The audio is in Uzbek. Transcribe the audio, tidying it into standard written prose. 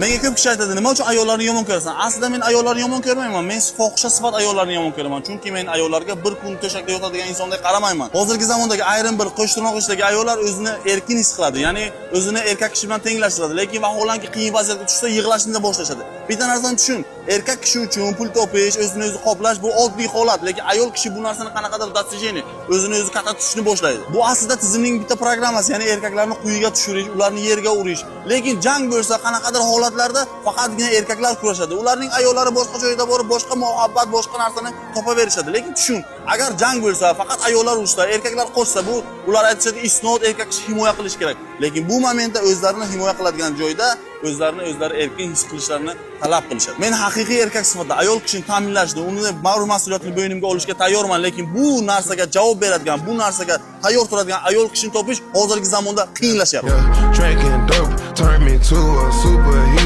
Menga ko'p kishi aytadi, nima uchun ayollarni yomon ko'rasan? Aslida men ayollarni yomon ko'rmayman. Men fohisha sifat ayollarni yomon ko'raman. Chunki men ayollarga bir kun to'shakda yotadigan insondek qaramayman. Hozirgi zamondagi ayrim bir qo'shtirnoq ishdagi ayollar o'zini erkin his qiladi. Ya'ni o'zini erkak kishi bilan tenglashtiradi. Lekin vaholanki qiyin vaziyatga tushsa yig'lashni boshlashadi. Bitta narsani tushun. Erkak kishi uchun pul topish, o'zini o'zi qoplash bu oddiy holat, lekin ayol kishi bu narsani qanaqadir достижение, o'zini o'zi katta tutishni boshlaydi. Bu aslida tizimning bitta programmasi, ya'ni erkaklarni quyiga tushirish, ularni yerga urish. Lekin jang bo'lsa, qanaqadir holatlarda faqatgina erkaklar kurashadi. Ularning ayollari boshqa joyda borib, boshqa muhabbat, boshqa narsani topaverishadi. Lekin tushun, agar jang bo'lsa, faqat ayollar urushsa, erkaklar qochsa, bu ular aytishadi, isnot erkak kishi himoya qilish kerak. Lekin bu momentda o'zlarini himoya qiladigan joyda o'zlari erkin his qilishlarini talab qilishadi. Men haqiqiy erkak sifatida ayol kishini ta'minlashni, uni mag'rur mas'uliyatni bo'ynimga olishga tayyorman, lekin bu narsaga javob beradigan, bu narsaga tayyor turadigan ayol kishini topish hozirgi zamonda qiyinlashyapti. Drinking dope turned me to a superhero.